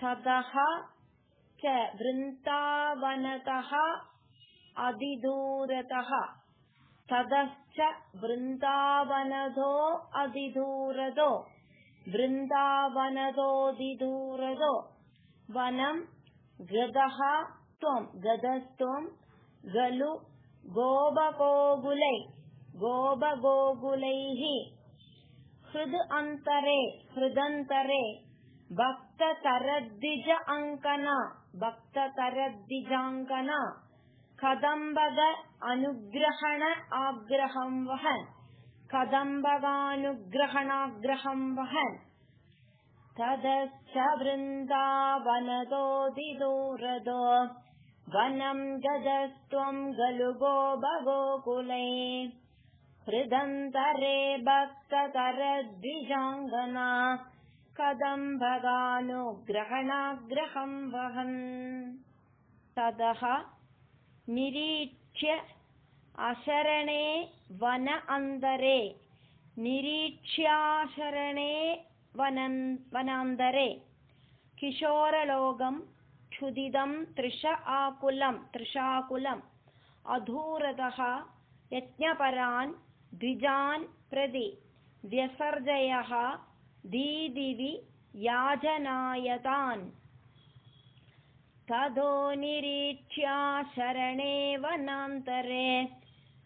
ततः च वृन्दावनतः अधिदूरतः ततश्च वृन्दावनतो अधिदूरतो वृन्दावनतोऽधिदूरतो वनं गतस्त्वं गलु गोपगोकुलैः हृदन्तरे भक्ततरद्विजाङ्गना कदम्बग कदम्बगानुग्रहणाग्रहं वहन् ततश्च वृन्दावनतोऽधिदूरतो वनं गतस्त्वं गलु गोपगोकुलैः हृदन्तरे भक्ततरद्विजाङ्गना कदम्बगानुग्रहणाग्रहं वहन् ततः निरीक्ष्य अशरणे वनान्तरे किशोरलोकं क्षुदितं तृषाकुलम् अधूरतः यज्ञपरान् द्विजान् प्रति व्यसर्जयः दीदिवि याजनायतान् ततो निरीक्ष्य शरणे वनान्तरे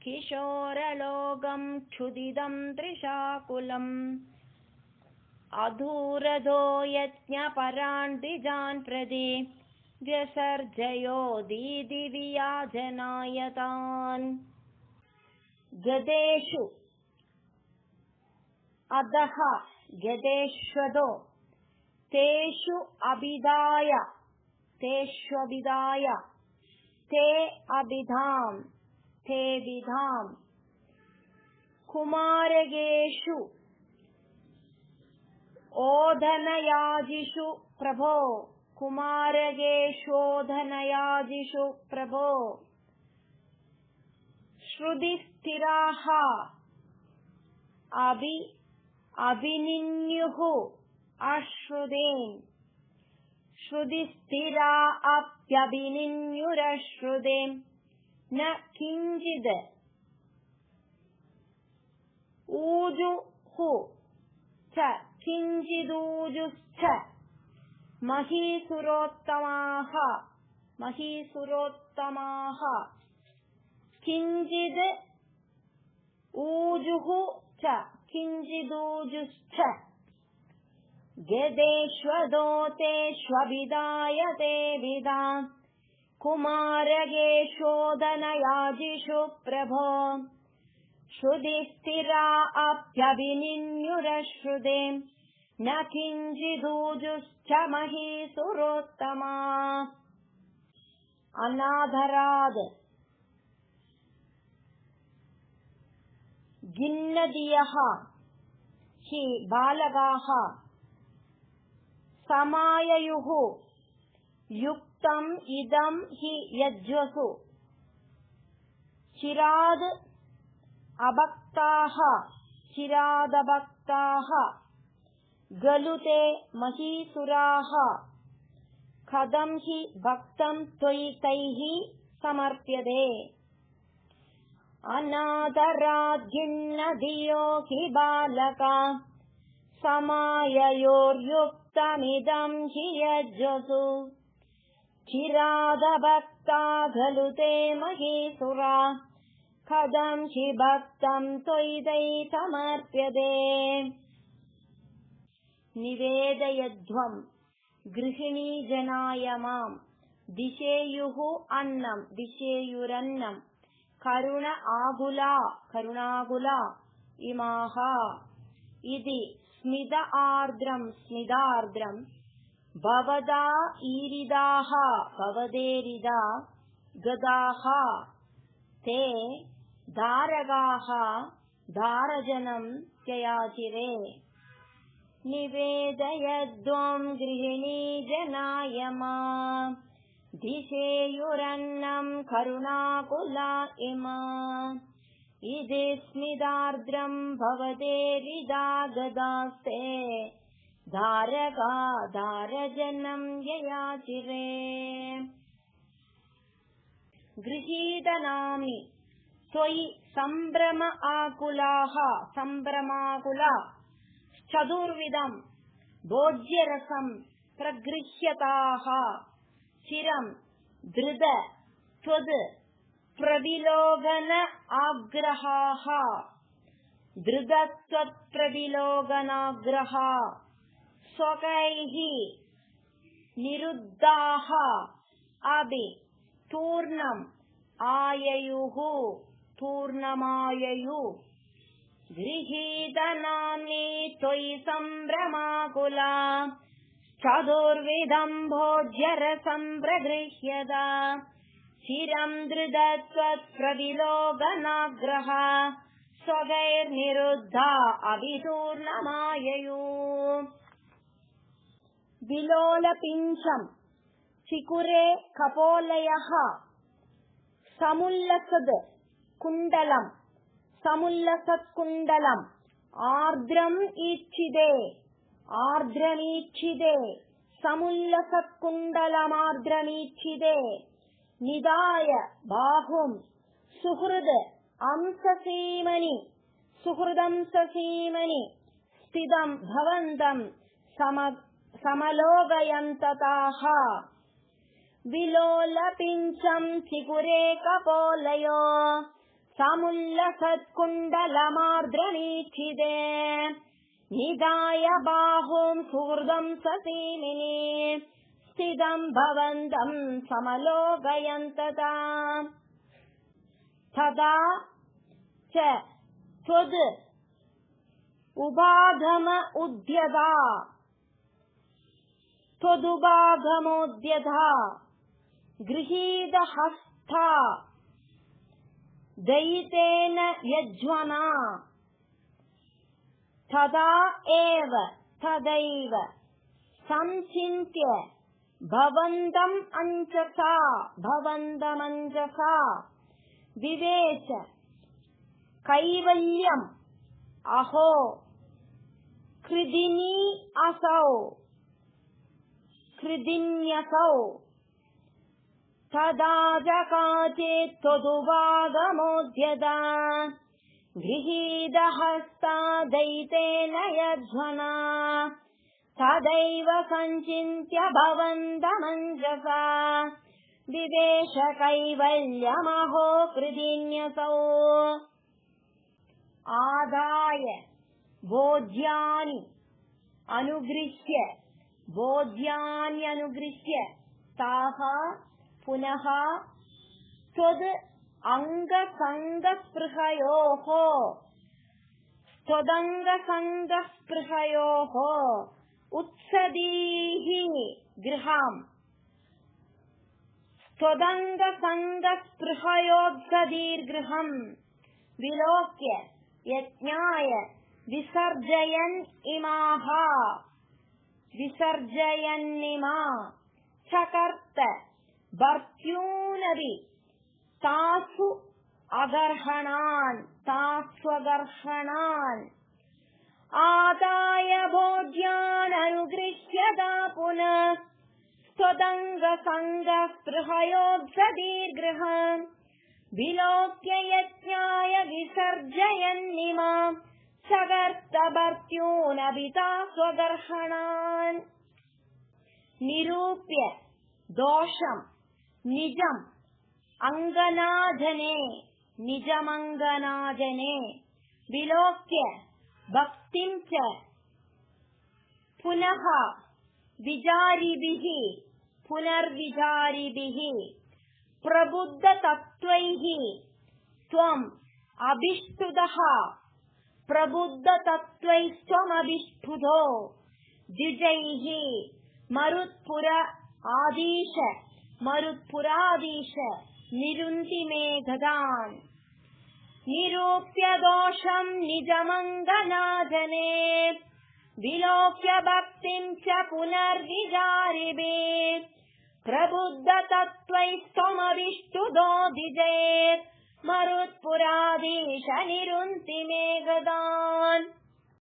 किशोरलोकं क्षुदितं तृषाकुलम् अधूरतो यज्ञपरान् द्विजान् प्रति व्यसर्जयो दीदिवि याजनायतान् गदेषु अधः गदेष्वतो तेष्वभिधाय ते विधाम् कुमारगेषु ओदनयाजिषु प्रभो कुमारगेषोदनयाजिषु प्रभो श्रुतिस्थिराः अभिनिन्युः अश्रुतेन् श्रुतिस्थिरा अप्यभिनिन्युरश्रुतेन् न किञ्चिद् ऊजुः च किञ्चिदूजुश्च महीसुरोत्तमाः किञ्चिद् ऊजुः च किञ्चिदूजुश्च गदेष्वतो तेष्वभिधाय ते विधाम् कुमारगेषोदनयाजिषु प्रभो श्रुतिस्थिरा अप्यभिनिन्युरश्रुतेन् न किञ्चिदूजुश्च महीसुरोत्तमा अनादराद् गिन्नदियः हि बालकाः समाययुः युक्तम् इदं हि यज्वसु चिरादभक्ताः गलु ते महीसुराः कथं हि भक्तं त्वयि तैः समर्प्यते अनादराद्गिन्नदियो हि बालका समाययोर्युक्तमिदं हि यज्वसु चिरादभक्ता खलु ते महीसुरा कथं हि भक्तं त्वयि तैः समर्प्यते निवेदयध्वं गृहिणीजनाय मां दिशेयुरन्नं करुणाकुला इमाः इति स्मितार्द्रं भवदा ईरिदाः भवदेरिदा गदाः ते धारकाः धारजनं ययाचिरे निवेदयध्वं गृहिणीजनाय मां दिशेयुरन्नं करुणाकुला इमा इति स्मितार्द्रं भवदेरिदा गदास्ते धारका धारजनं ययाचिरे गृहीतनामि त्वयि सम्भ्रम आकुलाः सम्भ्रमाकुला चतुर्विधं भोज्यरसं प्रगृह्यताः चिरं धृत त्वद् प्रविलोकन आग्रहाः धृतत्वत्प्रविलोकनाग्रहा स्वकैः निरुद्धाः अपि तूर्णम् आययुः तूर्णमाययुः गृहीतनाम्नि त्वयि सम्भ्रमाकुला चतुर्विधं भोज्यरसं प्रगृह्यता चिरं धृतत्वत्प्रविलोकनाग्रहा स्वकैर्निरुद्धा अभितूर्णमाययुः विलोलपिञ्चम् चिकुरे कपोलयः समुल्लसद् कुण्डलम् समुल्लसत्कुण्डलम् आर्द्रम् ईक्षिते आर्द्रमीक्षिते समुल्लसत्कुण्डलमार्द्रमीक्षिते निधाय बाहुम् सुहृद् अंससीमनि सुहृदंससीमनि स्थितं भवन्तं समलोकयन्तताः विलोलपिञ्चम् चिकुरे कपोलयो समुल्लसत्कुण्डलमार्द्रमीक्षिते निधाय बाहुं सुहृदंससीमिनि स्थितं भवन्तं समलोकयन्तता तदा च त्वद् उपागम उद्यता त्वदुपागमोद्यता गृहीतहस्ता दयितेन यज्वना तदा एव तदैव संचिन्त्य भवन्तमञ्जसा विवेच कैवल्यम् अहो कृदिनी असौ कृदिन्यसौ तदा जकाचे त्वदुपागमोद्यता गृहीतहस्ता दयितेन यज्वना तदैव संचिन्त्य भवन्तमञ्जसा विवेश कैवल्यमहो कृदिन्यसौ आदाय भोज्यानि अनुगृह्य ताः पुनः त्वद् त्वदङ्गसङ्गस्पृहयोः उत्सदीः गृहम् त्वदङ्गसङ्गस्पृहयोत्सदीर्गृहम् विलोक्य यज्ञाय विसर्जयन्निमा चकर्त भर्त्यूनपि तास्वगर्हणान् आदाय भोज्यान् अनुगृह्यता पुनः त्वदङ्गसङ्गस्पृहयोत्सदीर्गृहम् विलोक्य यज्ञाय विसर्जयन्निमा चकर्त भर्त्यूनपि तास्वगर्हणान् निरूप्य दोषम् निजमङ्गनाजने विलोक्य भक्तिं च पुनर्विचारिभिः प्रबुद्धतत्त्वैः त्वम् अभिष्टुतः प्रबुद्धतत्त्वैस्त्वमभिष्टुतो द्विजैः मरुत्पुराधीश निरुन्ति मे गदान् निरूप्य दोषम् निजमङ्गनाजने विलोक्य भक्तिं च पुनर्विचारिभिः प्रबुद्धतत्त्वैस्त्वमभिष्टुतो द्विजैः मरुत्पुराधीश निरुन्ति मे गदान्।